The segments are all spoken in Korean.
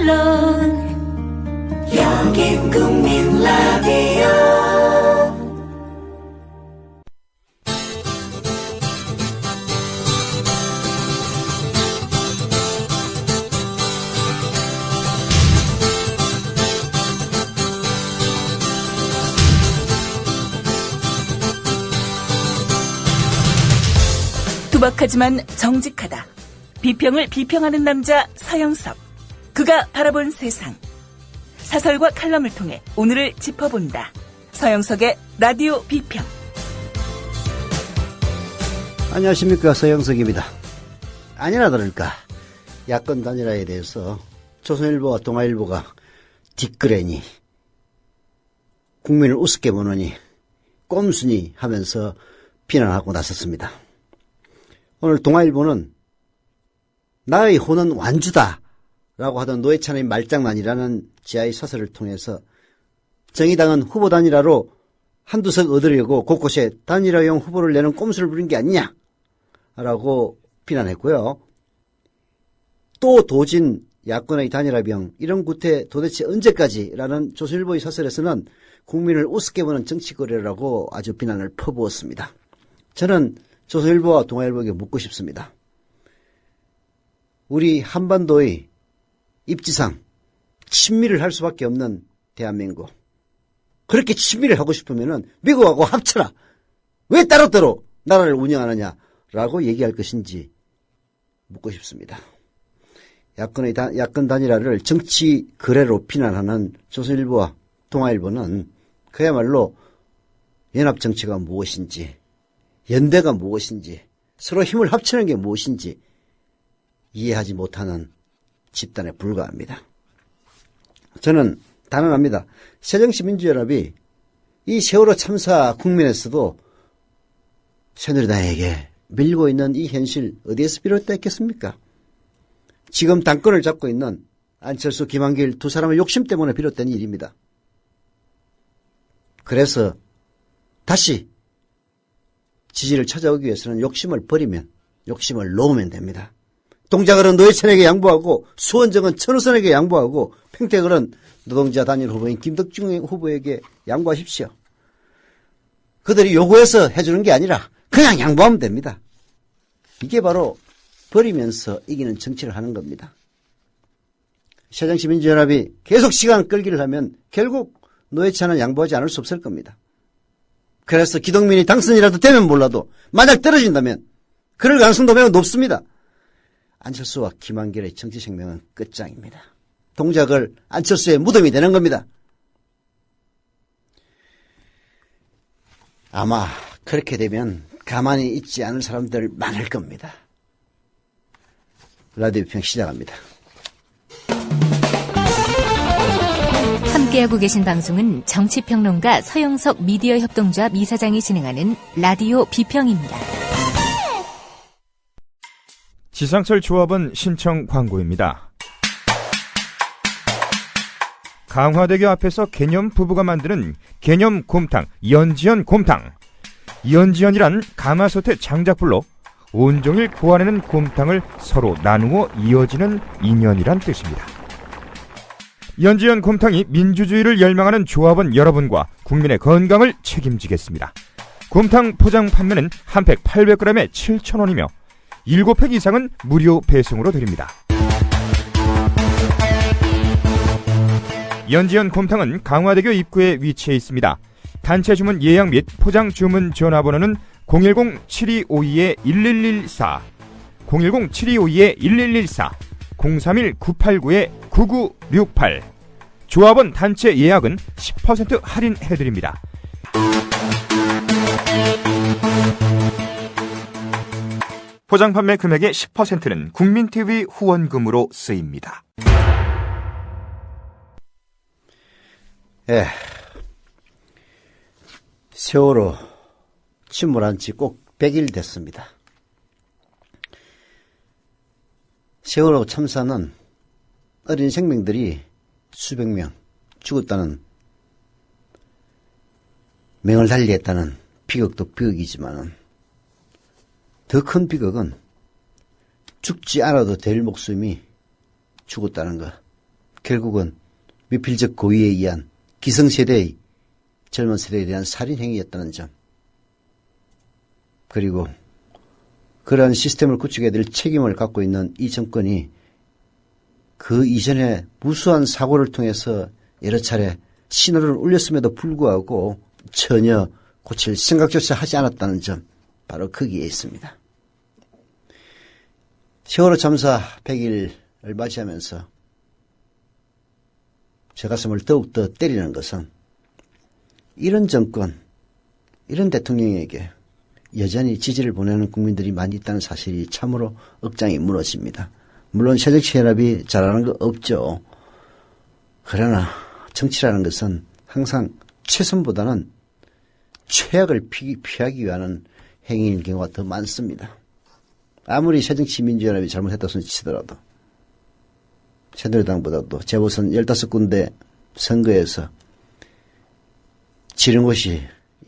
물론 여긴 국민 라디오. 투박하지만 정직하다. 비평을 비평하는 남자 서영석. 그가 바라본 세상. 사설과 칼럼을 통해 오늘을 짚어본다. 서영석의 라디오 비평. 안녕하십니까, 서영석입니다. 아니나 다를까 야권 단일화에 대해서 조선일보와 동아일보가 뒷그레니, 국민을 우습게 보느니, 꼼수니 하면서 비난하고 나섰습니다. 오늘 동아일보는 나의 호는 완주다 라고 하던 노회찬의 말장난이라는 지하의 사설을 통해서 정의당은 후보 단일화로 한두 석 얻으려고 곳곳에 단일화용 후보를 내는 꼼수를 부린 게 아니냐 라고 비난했고요. 또 도진 야권의 단일화병, 이런 구태 도대체 언제까지라는 조선일보의 사설에서는 국민을 우습게 보는 정치거래라고 아주 비난을 퍼부었습니다. 저는 조선일보와 동아일보에게 묻고 싶습니다. 우리 한반도의 입지상 친밀을 할 수밖에 없는 대한민국. 그렇게 친밀을 하고 싶으면은 미국하고 합쳐라. 왜 따로따로 나라를 운영하느냐라고 얘기할 것인지 묻고 싶습니다. 야권 단일화를 정치 거래로 비난하는 조선일보와 동아일보는 그야말로 연합정치가 무엇인지, 연대가 무엇인지, 서로 힘을 합치는 게 무엇인지 이해하지 못하는 집단에 불과합니다. 저는 단언합니다. 새정치민주연합이 이 세월호 참사 국면에서도 새누리당에게 밀고 있는 이 현실 어디에서 비롯됐겠습니까? 지금 당권을 잡고 있는 안철수, 김한길 두 사람의 욕심 때문에 비롯된 일입니다. 그래서 다시 지지를 찾아오기 위해서는 욕심을 버리면, 욕심을 놓으면 됩니다. 동작을은 노회찬에게 양보하고, 수원정은 천우선에게 양보하고, 평택을은 노동자 단일 후보인 김덕중 후보에게 양보하십시오. 그들이 요구해서 해주는 게 아니라 그냥 양보하면 됩니다. 이게 바로 버리면서 이기는 정치를 하는 겁니다. 새정치민주연합이 계속 시간 끌기를 하면 결국 노회찬은 양보하지 않을 수 없을 겁니다. 그래서 기동민이 당선이라도 되면 몰라도 만약 떨어진다면 그럴 가능성도 매우 높습니다. 안철수와 김한길의 정치 생명은 끝장입니다. 동작을 안철수의 무덤이 되는 겁니다. 아마 그렇게 되면 가만히 있지 않을 사람들 많을 겁니다. 라디오 비평 시작합니다. 함께하고 계신 방송은 정치평론가 서영석 미디어 협동조합 이사장이 진행하는 라디오 비평입니다. 지상철 조합원 신청 광고입니다. 강화대교 앞에서 개념 부부가 만드는 개념 곰탕, 연지연 곰탕. 연지연이란 가마솥의 장작불로 온종일 구워내는 곰탕을 서로 나누어 이어지는 인연이란 뜻입니다. 연지연 곰탕이 민주주의를 열망하는 조합원 여러분과 국민의 건강을 책임지겠습니다. 곰탕 포장 판매는 한 팩 800g에 7,000원이며 7팩 이상은 무료 배송으로 드립니다. 연지연 곰탕은 강화대교 입구에 위치해 있습니다. 단체 주문 예약 및 포장 주문 전화번호는 010-7252-1114, 010-7252-1114, 031-989-9968. 조합원 단체 예약은 10% 할인해드립니다. 포장 판매 금액의 10%는 국민TV 후원금으로 쓰입니다. 세월호 침몰한 지 꼭 100일 됐습니다. 세월호 참사는 어린 생명들이 수백 명 죽었다는, 명을 달리했다는 비극도 비극이지만 더 큰 비극은 죽지 않아도 될 목숨이 죽었다는 것, 결국은 미필적 고의에 의한 기성세대의 젊은 세대에 대한 살인행위였다는 점, 그리고 그러한 시스템을 구축해야 될 책임을 갖고 있는 이 정권이 그 이전에 무수한 사고를 통해서 여러 차례 신호를 울렸음에도 불구하고 전혀 고칠 생각조차 하지 않았다는 점, 바로 거기에 있습니다. 세월호 참사 100일을 맞이하면서 제 가슴을 더욱더 때리는 것은 이런 정권, 이런 대통령에게 여전히 지지를 보내는 국민들이 많이 있다는 사실이 참으로 억장이 무너집니다. 물론 새정치연합이 잘하는 거 없죠. 그러나 정치라는 것은 항상 최선보다는 최악을 피하기 위한 행위인 경우가 더 많습니다. 아무리 새정치민주연합이 잘못했다고 치더라도 새누리당보다도 재보선 15군데 선거에서 지른 곳이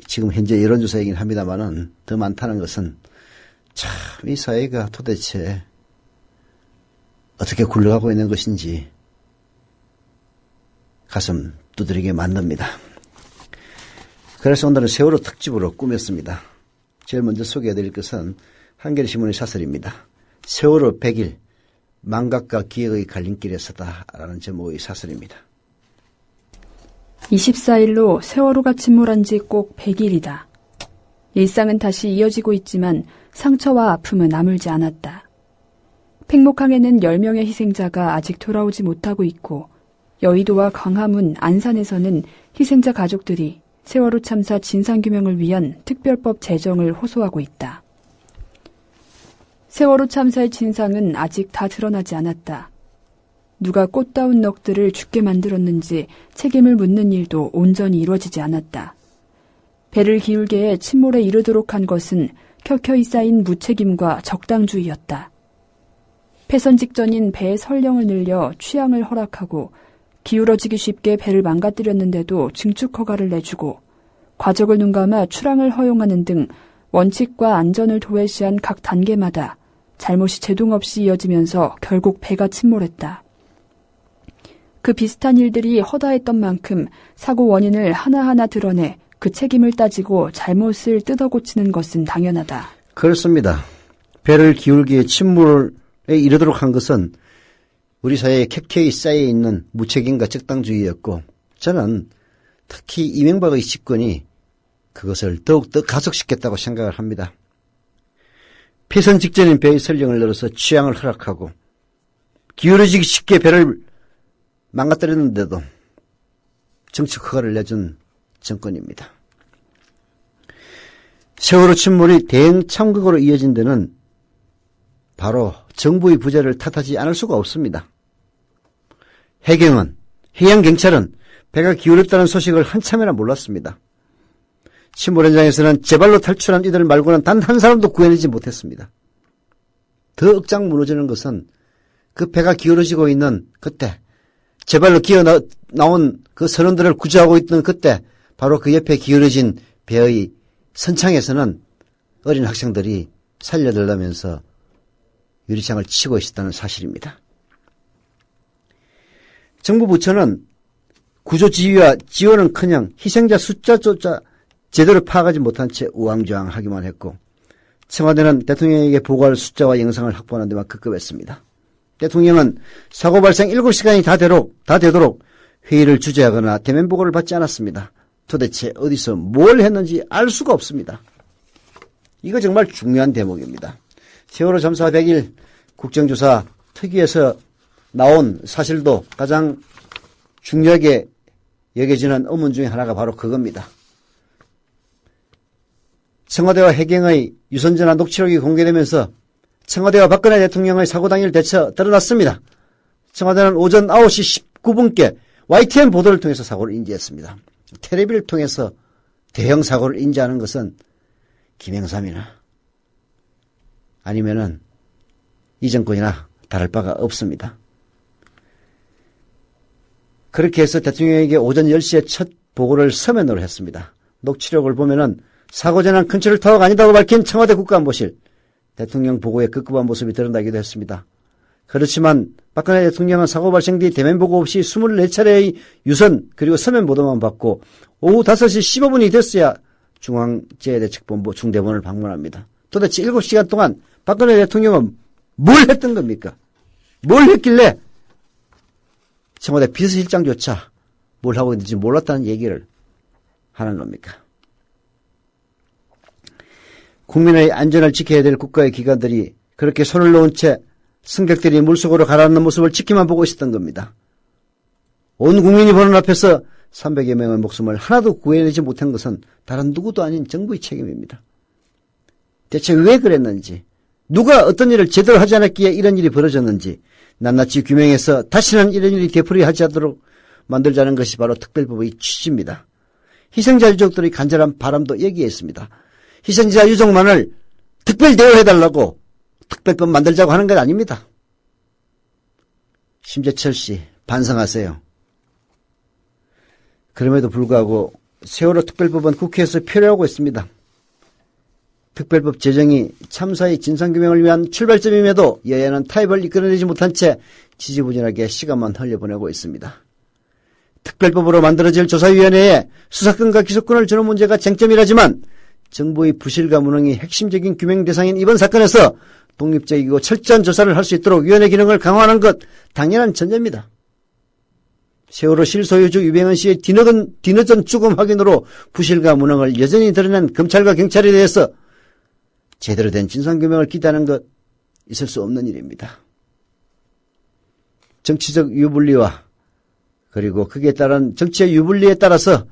지금 현재 여론조사이긴 합니다만은 더 많다는 것은 참 이 사회가 도대체 어떻게 굴러가고 있는 것인지 가슴 두드리게 만듭니다. 그래서 오늘은 세월호 특집으로 꾸몄습니다. 제일 먼저 소개해드릴 것은 한겨레신문의 사설입니다. 세월호 100일 망각과 기억의 갈림길에 서다라는 제목의 사설입니다. 24일로 세월호가 침몰한 지 꼭 100일이다. 일상은 다시 이어지고 있지만 상처와 아픔은 아물지 않았다. 팽목항에는 10명의 희생자가 아직 돌아오지 못하고 있고 여의도와 광화문, 안산에서는 희생자 가족들이 세월호 참사 진상규명을 위한 특별법 제정을 호소하고 있다. 세월호 참사의 진상은 아직 다 드러나지 않았다. 누가 꽃다운 넋들을 죽게 만들었는지 책임을 묻는 일도 온전히 이루어지지 않았다. 배를 기울게 해 침몰에 이르도록 한 것은 켜켜이 쌓인 무책임과 적당주의였다. 폐선 직전인 배의 선령을 늘려 취항을 허락하고 기울어지기 쉽게 배를 망가뜨렸는데도 증축 허가를 내주고 과적을 눈감아 출항을 허용하는 등 원칙과 안전을 도외시한 각 단계마다 잘못이 제동없이 이어지면서 결국 배가 침몰했다. 그 비슷한 일들이 허다했던 만큼 사고 원인을 하나하나 드러내 그 책임을 따지고 잘못을 뜯어고치는 것은 당연하다. 그렇습니다. 배를 기울기에 침몰에 이르도록 한 것은 우리 사회에 켜켜이 쌓여있는 무책임과 적당주의였고, 저는 특히 이명박의 집권이 그것을 더욱더 가속시켰다고 생각을 합니다. 폐선 직전인 배의 선령을 늘어서 취항을 허락하고 기울어지기 쉽게 배를 망가뜨렸는데도 정책 허가를 내준 정권입니다. 세월호 침몰이 대형 참극으로 이어진 데는 바로 정부의 부재를 탓하지 않을 수가 없습니다. 해경은, 해양경찰은 배가 기울었다는 소식을 한참이나 몰랐습니다. 침몰 현장에서는 제발로 탈출한 이들 말고는 단 한 사람도 구해내지 못했습니다. 더 억장 무너지는 것은 그 배가 기울어지고 있는 그때, 제발로 기어 나온 그 선원들을 구조하고 있던 그때, 바로 그 옆에 기울어진 배의 선창에서는 어린 학생들이 살려들라면서 유리창을 치고 있었다는 사실입니다. 정부 부처는 구조 지휘와 지원은커녕 희생자 숫자조차 제대로 파악하지 못한 채 우왕좌왕하기만 했고, 청와대는 대통령에게 보고할 숫자와 영상을 확보하는 데만 급급했습니다. 대통령은 사고 발생 7시간이 다 되도록 회의를 주재하거나 대면 보고를 받지 않았습니다. 도대체 어디서 뭘 했는지 알 수가 없습니다. 이거 정말 중요한 대목입니다. 세월호 참사 100일 국정조사 특위에서 나온 사실도 가장 중요하게 여겨지는 의문 중에 하나가 바로 그겁니다. 청와대와 해경의 유선전화 녹취록이 공개되면서 청와대와 박근혜 대통령의 사고 당일 대처 드러났습니다. 청와대는 오전 9시 19분께 YTN 보도를 통해서 사고를 인지했습니다. 텔레비를 통해서 대형 사고를 인지하는 것은 김영삼이나 아니면은 이 정권이나 다를 바가 없습니다. 그렇게 해서 대통령에게 오전 10시에 첫 보고를 서면으로 했습니다. 녹취록을 보면은 사고 전환 컨트롤 타워가 아니다고 밝힌 청와대 국가안보실, 대통령 보고에 급급한 모습이 드러나기도 했습니다. 그렇지만 박근혜 대통령은 사고 발생 뒤 대면 보고 없이 24차례의 유선 그리고 서면 보도만 받고 오후 5시 15분이 됐어야 중앙재해대책본부 중대본을 방문합니다. 도대체 7시간 동안 박근혜 대통령은 뭘 했던 겁니까? 뭘 했길래 청와대 비서실장조차 뭘 하고 있는지 몰랐다는 얘기를 하는 겁니까? 국민의 안전을 지켜야 될 국가의 기관들이 그렇게 손을 놓은 채 승객들이 물속으로 가라앉는 모습을 지켜만 보고 있었던 겁니다. 온 국민이 보는 앞에서 300여 명의 목숨을 하나도 구해내지 못한 것은 다른 누구도 아닌 정부의 책임입니다. 대체 왜 그랬는지, 누가 어떤 일을 제대로 하지 않았기에 이런 일이 벌어졌는지 낱낱이 규명해서 다시는 이런 일이 되풀이하지 않도록 만들자는 것이 바로 특별법의 취지입니다. 희생자 유족들의 간절한 바람도 여기에 있습니다. 희생자 유족만을 특별 대우해달라고 특별법 만들자고 하는 건 아닙니다. 심재철 씨, 반성하세요. 그럼에도 불구하고 세월호 특별법은 국회에서 표류하고 있습니다. 특별법 제정이 참사의 진상규명을 위한 출발점임에도 여야는 타협을 이끌어내지 못한 채 지지부진하게 시간만 흘려보내고 있습니다. 특별법으로 만들어질 조사위원회에 수사권과 기소권을 주는 문제가 쟁점이라지만 정부의 부실과 무능이 핵심적인 규명 대상인 이번 사건에서 독립적이고 철저한 조사를 할 수 있도록 위원회 기능을 강화하는 것 당연한 전제입니다. 세월호 실소유주 유병헌 씨의 뒤늦은 죽음 확인으로 부실과 무능을 여전히 드러낸 검찰과 경찰에 대해서 제대로 된 진상규명을 기대하는 것 있을 수 없는 일입니다. 정치적 유불리와 그리고 그에 따른 정치의 유불리에 따라서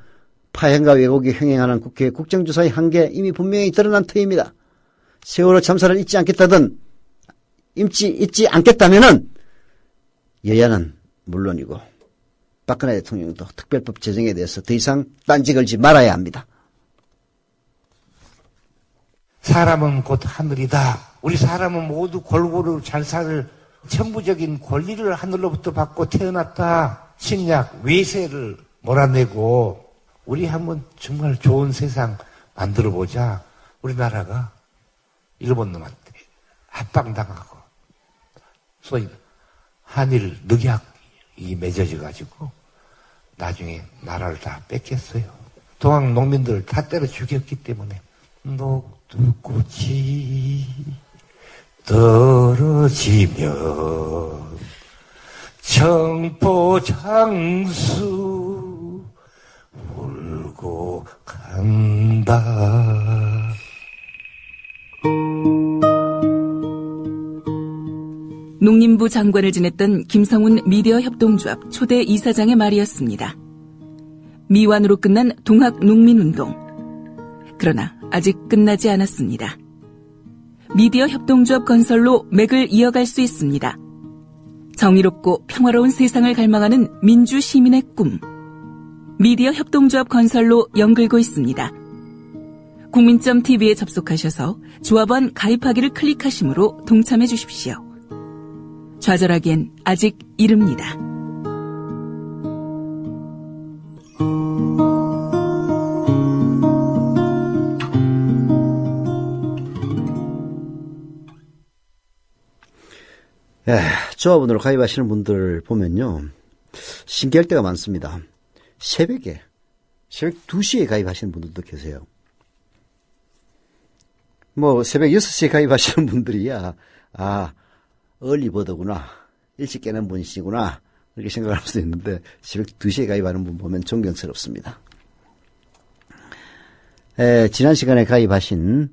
파행과 왜곡이 횡행하는 국회 국정조사의 한계 이미 분명히 드러난 터입니다. 세월호 참사를 잊지 않겠다든 잊지 않겠다면은 여야는 물론이고 박근혜 대통령도 특별법 제정에 대해서 더 이상 딴지 걸지 말아야 합니다. 사람은 곧 하늘이다. 우리 사람은 모두 골고루 잘 살 천부적인 권리를 하늘로부터 받고 태어났다. 신약 외세를 몰아내고 우리 한번 정말 좋은 세상 만들어보자. 우리나라가 일본 놈한테 합방당하고 소위 한일 늑약이 맺어져가지고 나중에 나라를 다 뺏겼어요. 동학 농민들을 다 때려 죽였기 때문에 녹두꽃이 떨어지면 청포장수 울고 간다. 농림부 장관을 지냈던 김성훈 미디어 협동조합 초대 이사장의 말이었습니다. 미완으로 끝난 동학농민운동. 그러나 아직 끝나지 않았습니다. 미디어 협동조합 건설로 맥을 이어갈 수 있습니다. 정의롭고 평화로운 세상을 갈망하는 민주 시민의 꿈. 미디어 협동조합 건설로 연글고 있습니다. 국민점TV에 접속하셔서 조합원 가입하기를 클릭하심으로 동참해 주십시오. 좌절하기엔 아직 이릅니다. 조합원으로 가입하시는 분들 보면요. 신기할 때가 많습니다. 새벽 2시에 가입하시는 분들도 계세요. 새벽 6시에 가입하시는 분들이야, 얼리버드구나. 일찍 깨는 분이시구나. 이렇게 생각할 수도 있는데, 새벽 2시에 가입하는 분 보면 존경스럽습니다. 지난 시간에 가입하신,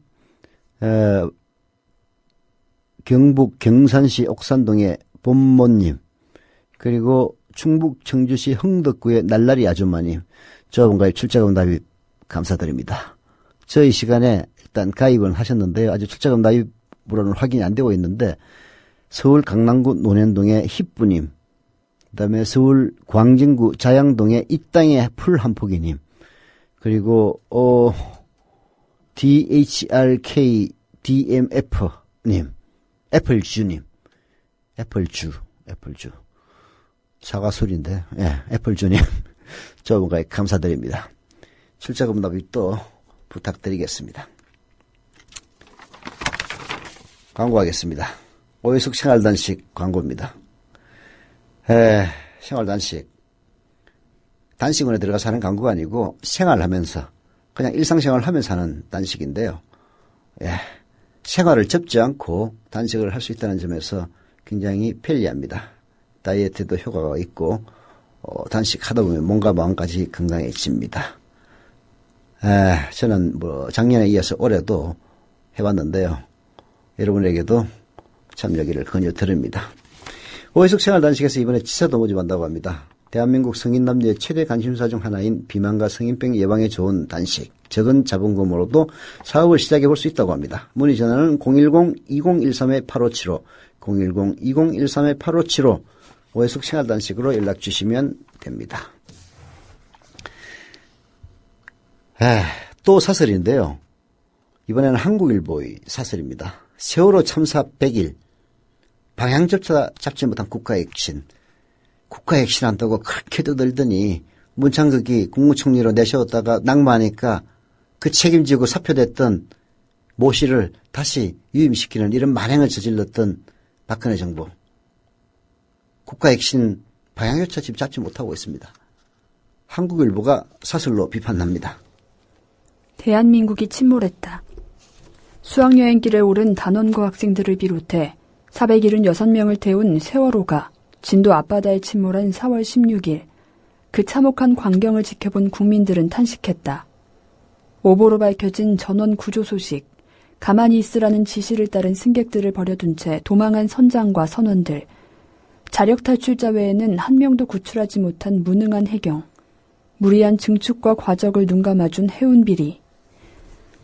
경북 경산시 옥산동의 본모님, 그리고 충북 청주시 흥덕구의 날라리 아줌마님, 조합원 가입 출자금 납입 감사드립니다. 저희 시간에 일단 가입은 하셨는데요. 아직 출자금 납입으로는 확인이 안 되고 있는데, 서울 강남구 논현동의 희뿌님, 그 다음에 서울 광진구 자양동의 이 땅의 풀 한 포기님, 그리고 DHRKDMF님, 애플주님, 애플주. 사과술인데, 애플주님. 조합원가입 감사드립니다. 출자금 납입도 부탁드리겠습니다. 광고하겠습니다. 오해숙 생활단식 광고입니다. 생활단식. 단식원에 들어가서 하는 광고가 아니고 생활하면서 그냥 일상생활을 하면서 하는 단식인데요. 생활을 접지 않고 단식을 할 수 있다는 점에서 굉장히 편리합니다. 다이어트에도 효과가 있고 단식하다 보면 몸과 마음까지 건강해집니다. 저는 작년에 이어서 올해도 해봤는데요. 여러분에게도 참여하기를 권유드립니다. 오해숙 생활단식에서 이번에 치사도 모집한다고 합니다. 대한민국 성인 남녀의 최대 관심사 중 하나인 비만과 성인병 예방에 좋은 단식, 적은 자본금으로도 사업을 시작해 볼 수 있다고 합니다. 문의 전화는 010-2013-8575, 010-2013-8575 오해숙 생활단식으로 연락 주시면 됩니다. 또 사설인데요. 이번에는 한국일보의 사설입니다. 세월호 참사 100일, 방향조차 잡지 못한 국가혁신. 국가혁신한다고 그렇게 떠들더니 문창극이 국무총리로 내세웠다가 낙마하니까 그 책임지고 사표됐던 모 씨를 다시 유임시키는 이런 만행을 저질렀던 박근혜 정부. 국가혁신 방향조차 지금 잡지 못하고 있습니다. 한국일보가 사설로 비판합니다. 대한민국이 침몰했다. 수학여행길에 오른 단원고 학생들을 비롯해 476명을 태운 세월호가 진도 앞바다에 침몰한 4월 16일 그 참혹한 광경을 지켜본 국민들은 탄식했다. 오보로 밝혀진 전원 구조 소식, 가만히 있으라는 지시를 따른 승객들을 버려둔 채 도망한 선장과 선원들, 자력 탈출자 외에는 한 명도 구출하지 못한 무능한 해경, 무리한 증축과 과적을 눈감아준 해운 비리.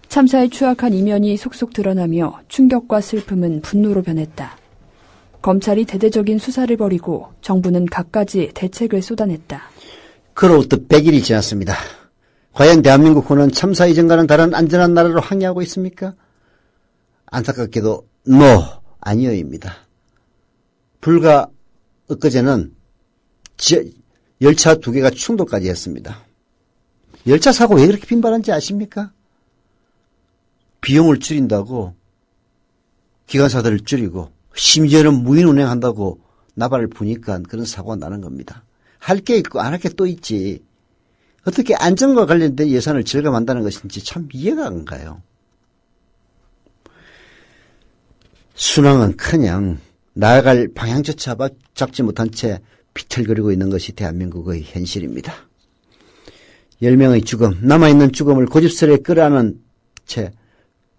참사에 추악한 이면이 속속 드러나며 충격과 슬픔은 분노로 변했다. 검찰이 대대적인 수사를 벌이고 정부는 갖가지 대책을 쏟아냈다. 그로부터 100일이 지났습니다. 과연 대한민국은 참사 이전과는 다른 안전한 나라로 항해하고 있습니까? 안타깝게도 아니요입니다. 불과 엊그제는 열차 2개가 충돌까지 했습니다. 열차 사고 왜 그렇게 빈발한지 아십니까? 비용을 줄인다고 기관사들을 줄이고 심지어는 무인 운행한다고 나발을 부니까 그런 사고가 나는 겁니다. 할 게 있고 안 할 게 또 있지. 어떻게 안전과 관련된 예산을 절감한다는 것인지 참 이해가 안 가요. 순항은커녕 나아갈 방향조차 잡지 못한 채 비틀거리고 있는 것이 대한민국의 현실입니다. 10명의 죽음, 남아있는 죽음을 고집스레 끌어안은 채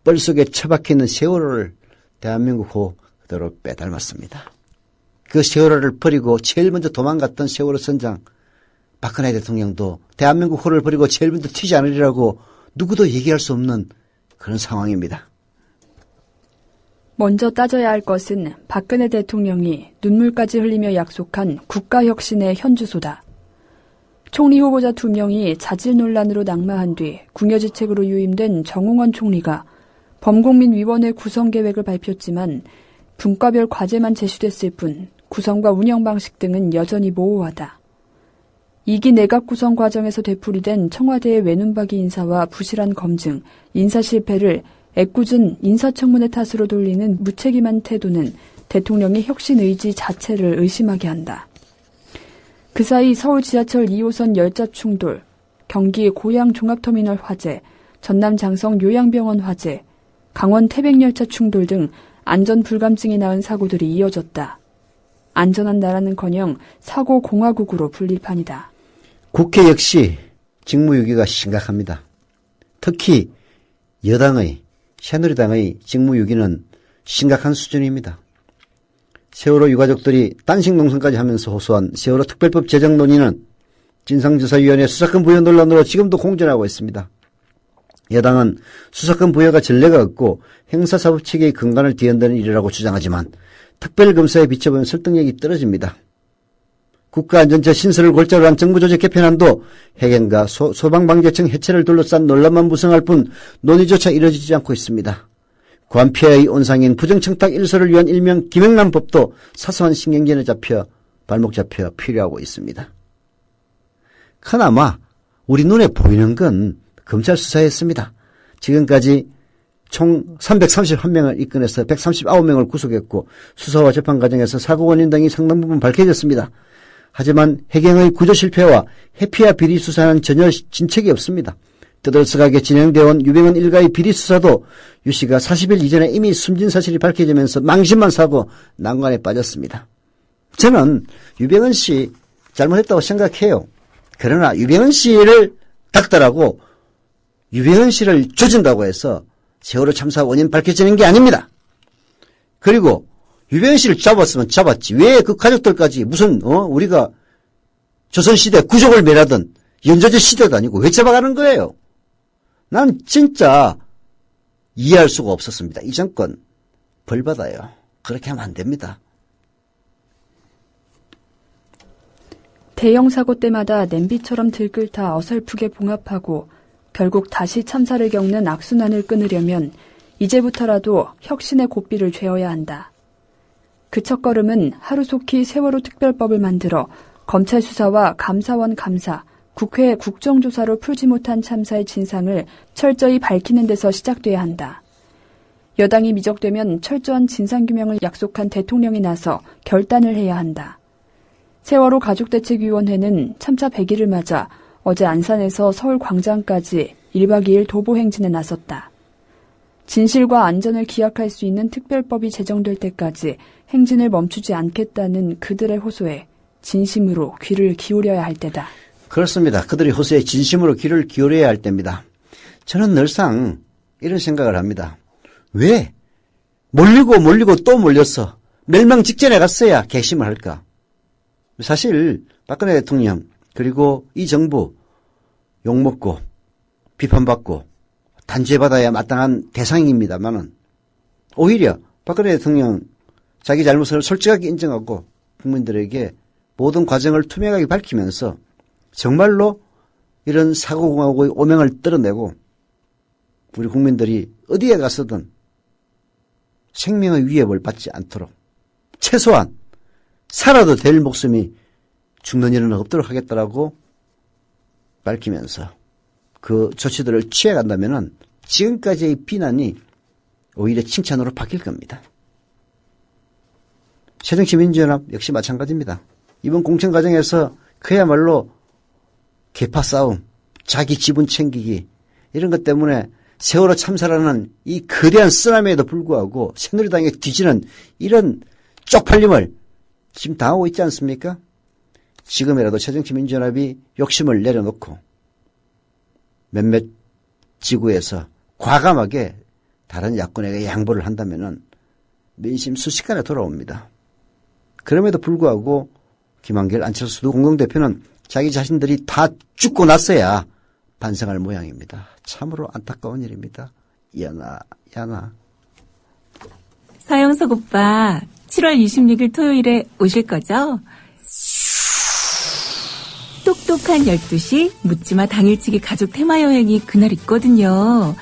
뻘속에 처박혀있는 세월호를 대한민국호 그대로 빼닮았습니다. 그 세월호를 버리고 제일 먼저 도망갔던 세월호 선장 박근혜 대통령도 대한민국호를 버리고 제일 먼저 튀지 않으리라고 누구도 얘기할 수 없는 그런 상황입니다. 먼저 따져야 할 것은 박근혜 대통령이 눈물까지 흘리며 약속한 국가혁신의 현주소다. 총리 후보자 2명이 자질 논란으로 낙마한 뒤 궁여지책으로 유임된 정홍원 총리가 범국민위원회 구성 계획을 발표했지만 분과별 과제만 제시됐을 뿐 구성과 운영 방식 등은 여전히 모호하다. 2기 내각 구성 과정에서 되풀이된 청와대의 외눈박이 인사와 부실한 검증, 인사 실패를 애꿎은 인사청문회 탓으로 돌리는 무책임한 태도는 대통령의 혁신 의지 자체를 의심하게 한다. 그 사이 서울 지하철 2호선 열차 충돌, 경기 고양 종합터미널 화재, 전남 장성 요양병원 화재, 강원 태백열차 충돌 등 안전 불감증이 낳은 사고들이 이어졌다. 안전한 나라는커녕 사고 공화국으로 불릴 판이다. 국회 역시 직무유기가 심각합니다. 특히 여당의 새누리당의 직무유기는 심각한 수준입니다. 세월호 유가족들이 단식 농성까지 하면서 호소한 세월호 특별법 제정 논의는 진상조사위원회 수사권 부여 논란으로 지금도 공전하고 있습니다. 여당은 수사권 부여가 전례가 없고 형사사법체계의 근간을 뒤흔드는 일이라고 주장하지만 특별검사에 비춰보면 설득력이 떨어집니다. 국가안전처 신설을 골자로 한 정부조직 개편안도 해경과 소방방재청 해체를 둘러싼 논란만 무성할 뿐 논의조차 이루어지지 않고 있습니다. 관폐의 온상인 부정청탁 일소를 위한 일명 김영란법도 사소한 신경전에 발목 잡혀 필요하고 있습니다. 그나마 우리 눈에 보이는 건 검찰 수사였습니다. 지금까지 총 331명을 입건해서 139명을 구속했고 수사와 재판 과정에서 사고 원인 등이 상당 부분 밝혀졌습니다. 하지만 해경의 구조 실패와 해피와 비리 수사는 전혀 진척이 없습니다. 떠들썩하게 진행되어 온 유병헌 일가의 비리 수사도 유 씨가 40일 이전에 이미 숨진 사실이 밝혀지면서 망신만 사고 난관에 빠졌습니다. 저는 유병헌 씨 잘못했다고 생각해요. 그러나 유병헌 씨를 닥달하고 유병헌 씨를 조진다고 해서 세월호 참사 원인 밝혀지는 게 아닙니다. 그리고 유병헌 씨를 잡았으면 잡았지. 왜 그 가족들까지 무슨 우리가 조선시대 구족을 멸하던 연좌제 시대도 아니고 왜 잡아가는 거예요? 난 진짜 이해할 수가 없었습니다. 이 정권 벌 받아요. 그렇게 하면 안 됩니다. 대형 사고 때마다 냄비처럼 들끓다 어설프게 봉합하고 결국 다시 참사를 겪는 악순환을 끊으려면 이제부터라도 혁신의 고삐를 죄어야 한다. 그 첫걸음은 하루속히 세월호 특별법을 만들어 검찰 수사와 감사원 감사, 국회 국정조사로 풀지 못한 참사의 진상을 철저히 밝히는 데서 시작돼야 한다. 여당이 미적되면 철저한 진상규명을 약속한 대통령이 나서 결단을 해야 한다. 세월호 가족대책위원회는 참사 100일을 맞아 어제 안산에서 서울 광장까지 1박 2일 도보 행진에 나섰다. 진실과 안전을 기약할 수 있는 특별법이 제정될 때까지 행진을 멈추지 않겠다는 그들의 호소에 진심으로 귀를 기울여야 할 때다. 그렇습니다. 그들의 호소에 진심으로 귀를 기울여야 할 때입니다. 저는 늘상 이런 생각을 합니다. 왜 몰리고 또 몰렸어. 멸망 직전에 갔어야 객심을 할까. 사실 박근혜 대통령 그리고 이 정부 욕먹고 비판받고 단죄받아야 마땅한 대상입니다만은 오히려 박근혜 대통령 자기 잘못을 솔직하게 인정하고 국민들에게 모든 과정을 투명하게 밝히면서 정말로 이런 사고공화국의 오명을 떨어내고 우리 국민들이 어디에 가서든 생명의 위협을 받지 않도록 최소한 살아도 될 목숨이 죽는 일은 없도록 하겠다라고 밝히면서 그 조치들을 취해간다면은 지금까지의 비난이 오히려 칭찬으로 바뀔 겁니다. 새정치민주연합 역시 마찬가지입니다. 이번 공천 과정에서 그야말로 계파 싸움, 자기 지분 챙기기 이런 것 때문에 세월호 참사라는 이 거대한 쓰나미에도 불구하고 새누리당에 뒤지는 이런 쪽팔림을 지금 당하고 있지 않습니까? 지금이라도 새정치민주연합이 욕심을 내려놓고 몇몇 지구에서 과감하게 다른 야권에게 양보를 한다면은 민심 순식간에 돌아옵니다. 그럼에도 불구하고 김한길, 안철수 공동대표는 자기 자신들이 다 죽고 났어야 반성할 모양입니다. 참으로 안타까운 일입니다. 야나. 서영석 오빠 7월 26일 토요일에 오실 거죠? 똑똑한 12시 묻지마 당일치기 가족 테마여행이 그날 있거든요.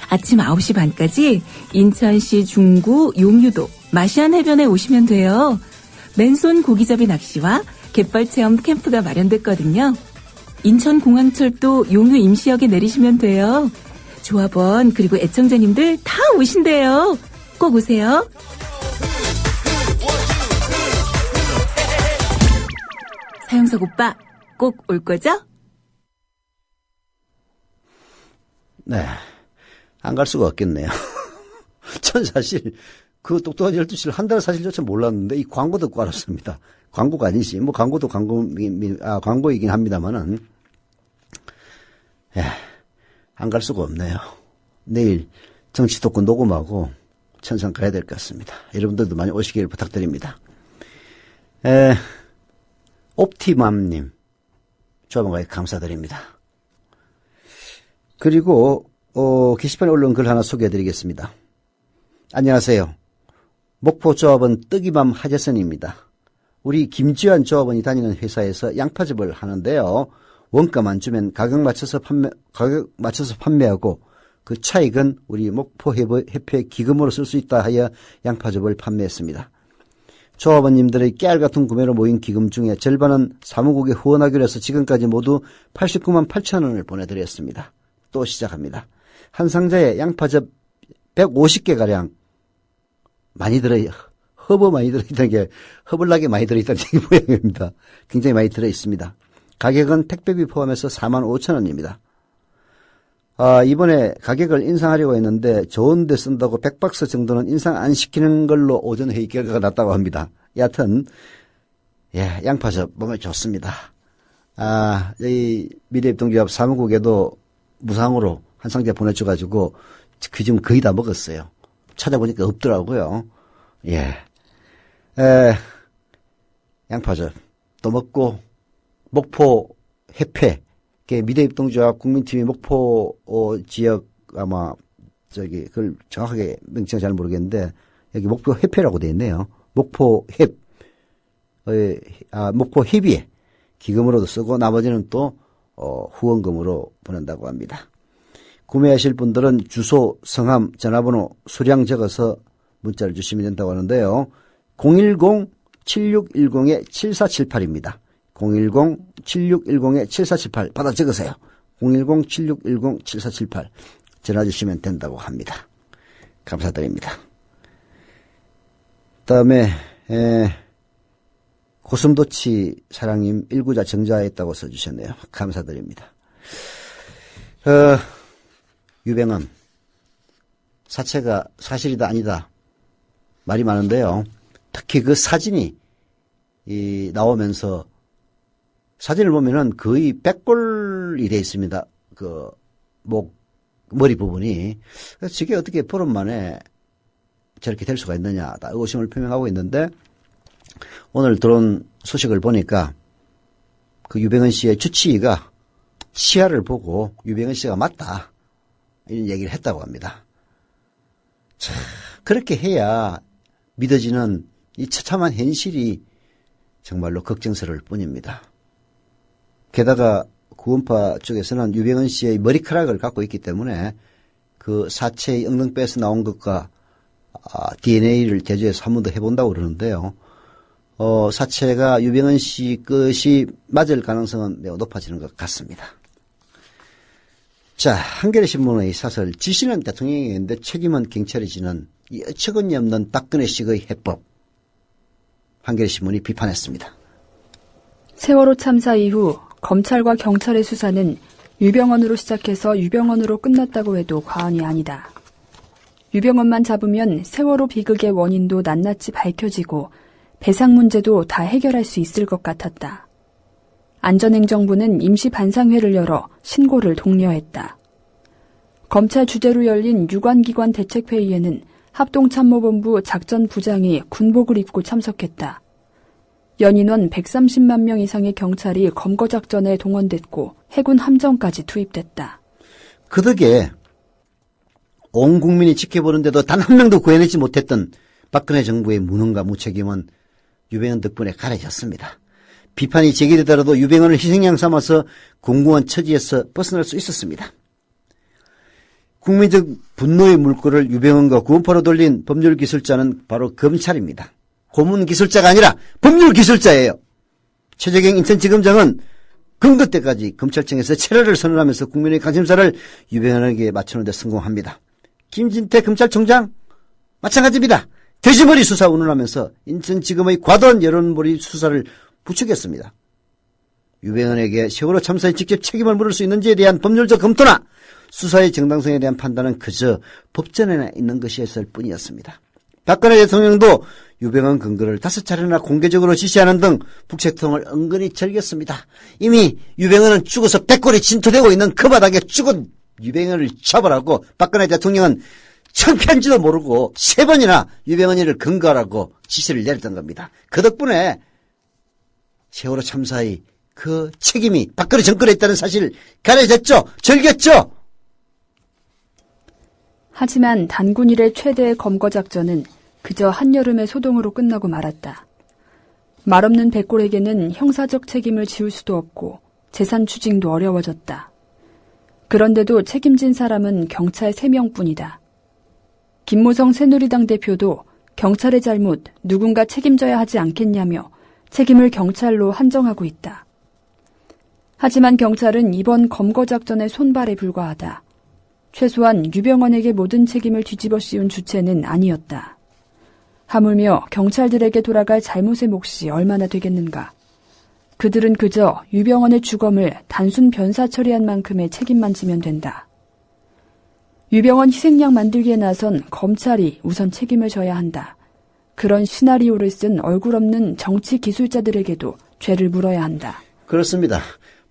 아침 9시 반까지 인천시 중구 용유도 마시안 해변에 오시면 돼요. 맨손 고기잡이 낚시와 갯벌체험 캠프가 마련됐거든요. 인천공항철도 용유 임시역에 내리시면 돼요. 조합원 그리고 애청자님들 다 오신대요. 꼭 오세요. 서영석 오빠 꼭 올 거죠? 네. 안 갈 수가 없겠네요. 전 사실 그 똑똑한 12시를 한 달 사실조차 몰랐는데 이 광고 듣고 알았습니다. 광고가 아니지. 뭐 광고도 광고이긴 합니다만은 안 갈 수가 없네요. 내일 정치토크 녹음하고 천상 가야 될 것 같습니다. 여러분들도 많이 오시길 부탁드립니다. 옵티맘님 조합원가에 감사드립니다. 그리고 게시판에 올라온 글 하나 소개해드리겠습니다. 안녕하세요. 목포 조합원 뜨기맘 하재선입니다. 우리 김지환 조합원이 다니는 회사에서 양파즙을 하는데요. 원가만 주면 가격 맞춰서 판매하고 그 차익은 우리 목포협회 기금으로 쓸 수 있다 하여 양파즙을 판매했습니다. 조합원님들의 깨알같은 구매로 모인 기금 중에 절반은 사무국에 후원하기로 해서 지금까지 모두 89만 8천 원을 보내드렸습니다. 또 시작합니다. 한 상자에 양파즙 150개가량 많이 허브 많이 들어있다는 게 허블나게 많이 들어있다는 모양입니다. 굉장히 많이 들어있습니다. 가격은 택배비 포함해서 45,000원입니다. 이번에 가격을 인상하려고 했는데 좋은 데 쓴다고 100박스 정도는 인상 안 시키는 걸로 오전 회의 결과가 났다고 합니다. 여하튼 양파즙 몸에 좋습니다. 이 미래협동조합 사무국에도 무상으로 한 상자 보내줘가지고 그 중 거의 다 먹었어요. 찾아보니까 없더라고요. 양파즙 또 먹고 목포 해패 미래협동조합 국민TV 목포 지역 아마 그걸 정확하게 명칭을 잘 모르겠는데 여기 목포 해패라고 되어 있네요. 목포 힙의에 기금으로도 쓰고 나머지는 또 후원금으로 보낸다고 합니다. 구매하실 분들은 주소, 성함, 전화번호, 수량 적어서 문자를 주시면 된다고 하는데요. 010-7610-7478입니다. 010-7610-7478 받아 적으세요. 010-7610-7478 전화 주시면 된다고 합니다. 감사드립니다. 그다음에 고슴도치 사랑님 일구자 정자했다고 써주셨네요. 감사드립니다. 유병헌 사체가 사실이다 아니다 말이 많은데요. 특히 그 사진이 나오면서 사진을 보면은 거의 백골이 되어 있습니다. 그 머리 부분이. 그래서 저게 어떻게 보름 만에 저렇게 될 수가 있느냐 다 의구심을 표명하고 있는데 오늘 들어온 소식을 보니까 그 유병헌 씨의 주치의가 치아를 보고 유병헌 씨가 맞다 이런 얘기를 했다고 합니다. 참 그렇게 해야 믿어지는 이 처참한 현실이 정말로 걱정스러울 뿐입니다. 게다가 구원파 쪽에서는 유병헌 씨의 머리카락을 갖고 있기 때문에 그 사체의 엉덩뼈에서 나온 것과 DNA를 제조해서 한 번 더 해본다고 그러는데요. 사체가 유병헌 씨 것이 맞을 가능성은 매우 높아지는 것 같습니다. 자, 한겨레 신문의 사설 지시는 대통령이 있는데 책임은 경찰이 지는 이 어처구니 없는 박근혜식의 해법. 한겨레 신문이 비판했습니다. 세월호 참사 이후 검찰과 경찰의 수사는 유병헌으로 시작해서 유병헌으로 끝났다고 해도 과언이 아니다. 유병헌만 잡으면 세월호 비극의 원인도 낱낱이 밝혀지고 배상 문제도 다 해결할 수 있을 것 같았다. 안전행정부는 임시 반상회를 열어 신고를 독려했다. 검찰 주재로 열린 유관기관 대책회의에는 합동참모본부 작전부장이 군복을 입고 참석했다. 연인원 130만 명 이상의 경찰이 검거작전에 동원됐고 해군 함정까지 투입됐다. 그 덕에 온 국민이 지켜보는데도 단 한 명도 구해내지 못했던 박근혜 정부의 무능과 무책임은 유병헌 덕분에 가려졌습니다. 비판이 제기되더라도 유병헌을 희생양 삼아서 공무원 처지에서 벗어날 수 있었습니다. 국민적 분노의 물꼬를 유병헌과 구원파로 돌린 법률기술자는 바로 검찰입니다. 고문기술자가 아니라 법률기술자예요. 최재경 인천지검장은 근거 때까지 검찰청에서 체라를 선언하면서 국민의 관심사를 유병헌에게 맞추는 데 성공합니다. 김진태 검찰총장 마찬가지입니다. 돼지머리 수사 운운하면서 인천지검의 과도한 여론몰이 수사를 부추겼습니다. 유병헌에게 세월호 참사에 직접 책임을 물을 수 있는지에 대한 법률적 검토나 수사의 정당성에 대한 판단은 그저 법전에 있는 것이었을 뿐이었습니다. 박근혜 대통령도 유병헌 근거를 5차례나 공개적으로 지시하는 등 북새통을 은근히 즐겼습니다. 이미 유병헌은 죽어서 백골이 진토되고 있는 그 바닥에 죽은 유병헌을 처벌하고 박근혜 대통령은 창피한지도 모르고 3번이나 유병헌이를 근거하라고 지시를 내렸던 겁니다. 그 덕분에 세월호 참사의 그 책임이 박근혜 정권에 있다는 사실 가려졌죠. 즐겼죠. 하지만 단군 이래 최대의 검거작전은 그저 한여름의 소동으로 끝나고 말았다. 말없는 백골에게는 형사적 책임을 지울 수도 없고 재산 추징도 어려워졌다. 그런데도 책임진 사람은 경찰 3명뿐이다. 김무성 새누리당 대표도 경찰의 잘못 누군가 책임져야 하지 않겠냐며 책임을 경찰로 한정하고 있다. 하지만 경찰은 이번 검거작전의 손발에 불과하다. 최소한 유병헌에게 모든 책임을 뒤집어 씌운 주체는 아니었다. 하물며 경찰들에게 돌아갈 잘못의 몫이 얼마나 되겠는가. 그들은 그저 유병헌의 주검을 단순 변사 처리한 만큼의 책임만 지면 된다. 유병헌 희생양 만들기에 나선 검찰이 우선 책임을 져야 한다. 그런 시나리오를 쓴 얼굴 없는 정치 기술자들에게도 죄를 물어야 한다. 그렇습니다.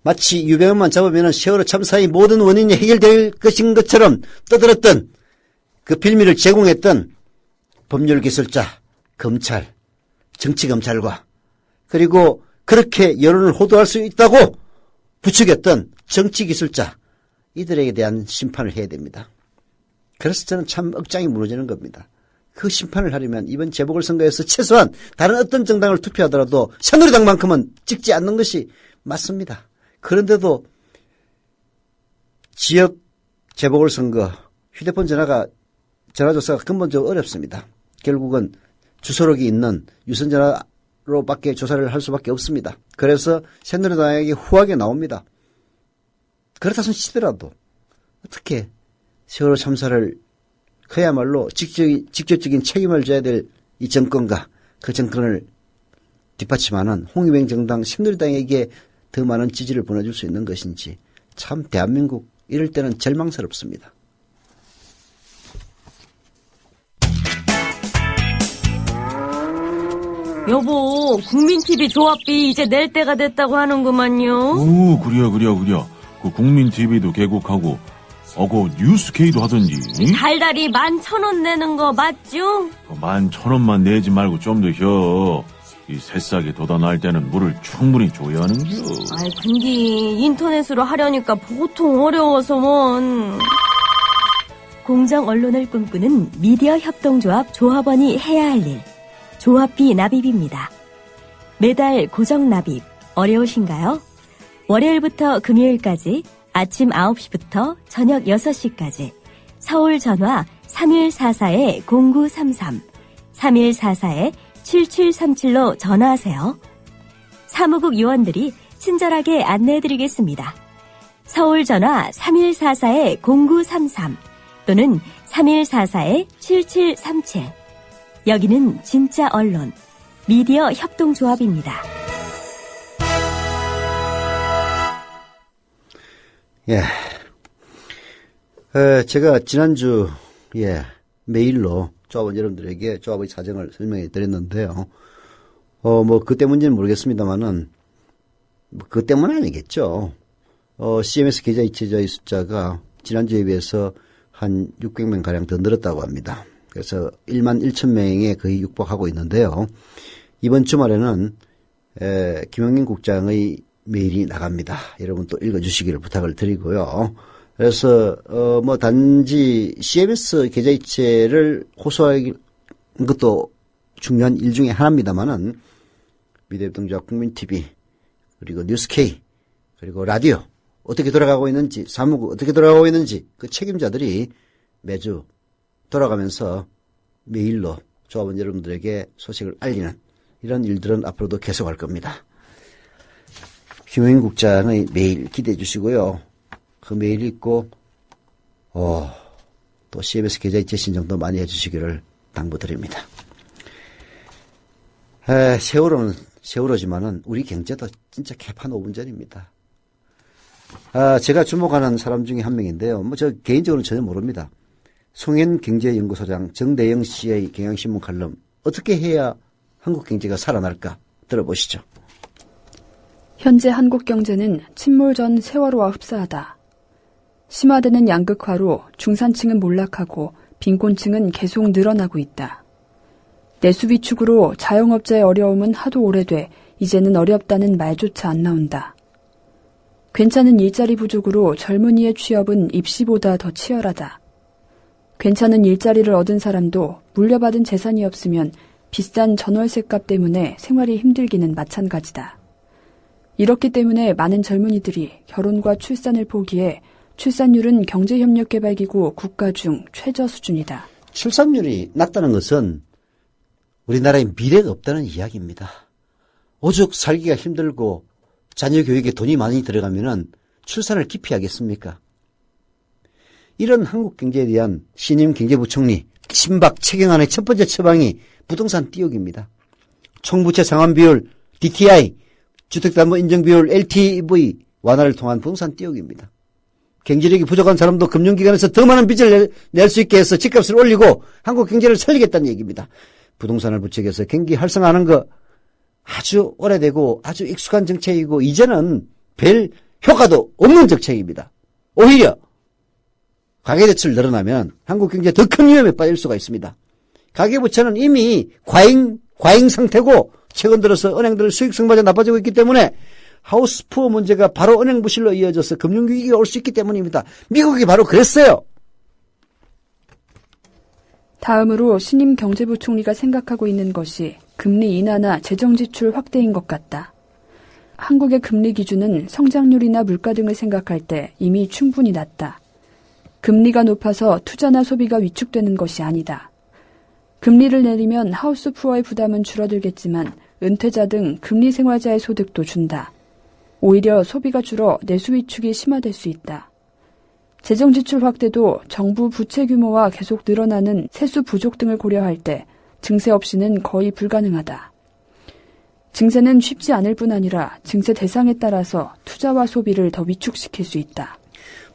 마치 유병헌만 잡으면 세월호 참사의 모든 원인이 해결될 것인 것처럼 떠들었던 그 빌미를 제공했던 법률기술자, 검찰, 정치검찰과 그리고 그렇게 여론을 호도할 수 있다고 부추겼던 정치기술자, 이들에게 대한 심판을 해야 됩니다. 그래서 저는 참 억장이 무너지는 겁니다. 그 심판을 하려면 이번 재보궐선거에서 최소한 다른 어떤 정당을 투표하더라도 새누리당만큼은 찍지 않는 것이 맞습니다. 그런데도 지역 재보궐선거 휴대폰 전화조사가 근본적으로 어렵습니다. 결국은 주소록이 있는 유선전화로밖에 조사를 할 수밖에 없습니다. 그래서 새누리당에게 후하게 나옵니다. 그렇다 치더라도 어떻게 세월호 참사를 그야말로 직접적인 책임을 져야 될 이 정권과 그 정권을 뒷받침하는 홍위병 정당 새누리당에게 더 많은 지지를 보내줄 수 있는 것인지 참 대한민국 이럴 때는 절망스럽습니다. 여보, 국민TV 조합비 이제 낼 때가 됐다고 하는구만요. 오, 그래요. 그 국민TV도 개국하고 그 뉴스케이도 하던지. 달달이 11,000원 내는 거 맞죠? 11,000원만 내지 말고 좀 더 혀. 이 새싹이 돋아날 때는 물을 충분히 줘야 하는겨. 아이, 근데 인터넷으로 하려니까 보통 어려워서 뭔. 공정 언론을 꿈꾸는 미디어 협동조합 조합원이 해야 할 일. 조합비 납입입니다. 매달 고정 납입 어려우신가요? 월요일부터 금요일까지 아침 9시부터 저녁 6시까지 서울 전화 3144-0933, 3144-7737로 전화하세요. 사무국 요원들이 친절하게 안내해드리겠습니다. 서울 전화 3144-0933 또는 3144-7737. 여기는 진짜 언론, 미디어 협동조합입니다. 예. 제가 지난주, 메일로 조합원 여러분들에게 조합의 사정을 설명해 드렸는데요. 그 때문인지는 모르겠습니다만은, 그 때문은 아니겠죠. CMS 계좌 이체자의 숫자가 지난주에 비해서 한 600명가량 더 늘었다고 합니다. 그래서 11,000명에 거의 육박하고 있는데요. 이번 주말에는, 김영민 국장의 메일이 나갑니다. 여러분 또 읽어주시기를 부탁을 드리고요. 그래서 단지 CMS 계좌이체를 호소하는 것도 중요한 일 중에 하나입니다만은 미디어협동조합 국민TV 그리고 뉴스K 그리고 라디오 어떻게 돌아가고 있는지 사무국 어떻게 돌아가고 있는지 그 책임자들이 매주 돌아가면서 메일로 조합원 여러분들에게 소식을 알리는 이런 일들은 앞으로도 계속할 겁니다. 김영민 국장의 메일 기대해 주시고요. 그 메일 읽고 또 CMS 계좌이체 신청도 많이 해주시기를 당부드립니다. 세월호는 세월호지만은 우리 경제도 진짜 개판 5분 전입니다. 제가 주목하는 사람 중에 한 명인데요. 저 개인적으로는 전혀 모릅니다. 송현경제연구소장 정대영 씨의 경향신문 칼럼 어떻게 해야 한국 경제가 살아날까 들어보시죠. 현재 한국 경제는 침몰 전 세월호와 흡사하다. 심화되는 양극화로 중산층은 몰락하고 빈곤층은 계속 늘어나고 있다. 내수 비축으로 자영업자의 어려움은 하도 오래돼 이제는 어렵다는 말조차 안 나온다. 괜찮은 일자리 부족으로 젊은이의 취업은 입시보다 더 치열하다. 괜찮은 일자리를 얻은 사람도 물려받은 재산이 없으면 비싼 전월세값 때문에 생활이 힘들기는 마찬가지다. 이렇기 때문에 많은 젊은이들이 결혼과 출산을 포기해 출산율은 경제협력개발기구 국가 중 최저 수준이다. 출산율이 낮다는 것은 우리나라에 미래가 없다는 이야기입니다. 오죽 살기가 힘들고 자녀 교육에 돈이 많이 들어가면은 출산을 기피하겠습니까? 이런 한국 경제에 대한 신임 경제부총리 신박 최경환의 첫 번째 처방이 부동산 띄우기입니다. 총부채 상환 비율, DTI, 주택담보 인정 비율, LTV 완화를 통한 부동산 띄우기입니다. 경제력이 부족한 사람도 금융기관에서 더 많은 빚을 낼 수 있게 해서 집값을 올리고 한국 경제를 살리겠다는 얘기입니다. 부동산을 부추겨서 경기 활성화하는 거 아주 오래되고 아주 익숙한 정책이고 이제는 별 효과도 없는 정책입니다. 오히려 가계대출 늘어나면 한국 경제 더 큰 위험에 빠질 수가 있습니다. 가계부채는 이미 과잉 상태고 최근 들어서 은행들 수익성마저 나빠지고 있기 때문에 하우스푸어 문제가 바로 은행 부실로 이어져서 금융위기가 올 수 있기 때문입니다. 미국이 바로 그랬어요. 다음으로 신임 경제부총리가 생각하고 있는 것이 금리 인하나 재정지출 확대인 것 같다. 한국의 금리 기준은 성장률이나 물가 등을 생각할 때 이미 충분히 낮다. 금리가 높아서 투자나 소비가 위축되는 것이 아니다. 금리를 내리면 하우스푸어의 부담은 줄어들겠지만 은퇴자 등 금리생활자의 소득도 준다. 오히려 소비가 줄어 내수 위축이 심화될 수 있다. 재정지출 확대도 정부 부채 규모와 계속 늘어나는 세수 부족 등을 고려할 때 증세 없이는 거의 불가능하다. 증세는 쉽지 않을 뿐 아니라 증세 대상에 따라서 투자와 소비를 더 위축시킬 수 있다.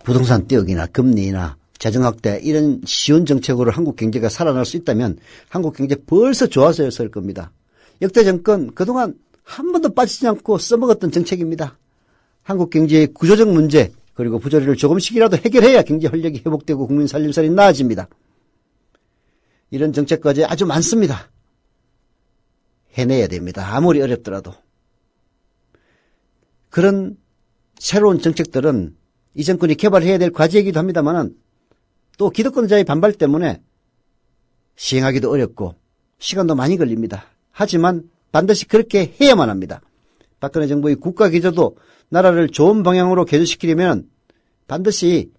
부동산 띄우기나 금리나 재정 확대 이런 쉬운 정책으로 한국 경제가 살아날 수 있다면 한국 경제 벌써 좋아졌을 겁니다. 역대 정권 그동안 한 번도 빠지지 않고 써먹었던 정책입니다. 한국 경제의 구조적 문제 그리고 부조리를 조금씩이라도 해결해야 경제 활력이 회복되고 국민 살림살이 나아집니다. 이런 정책 과제 아주 많습니다. 해내야 됩니다. 아무리 어렵더라도. 그런 새로운 정책들은 이 정권이 개발해야 될 과제이기도 합니다만 또 기득권자의 반발 때문에 시행하기도 어렵고 시간도 많이 걸립니다. 하지만 반드시 그렇게 해야만 합니다. 박근혜 정부의 국가 기조도 나라를 좋은 방향으로 개조시키려면 반드시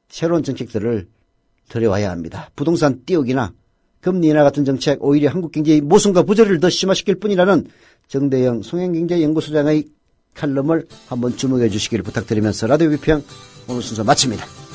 새로운 정책들을 들여와야 합니다. 부동산 띄우기나 금리 인하 같은 정책 오히려 한국 경제의 모순과 부조리를 더 심화시킬 뿐이라는 정대영 송영경제연구소장의 칼럼을 한번 주목해 주시기를 부탁드리면서 라디오 비평 오늘 순서 마칩니다.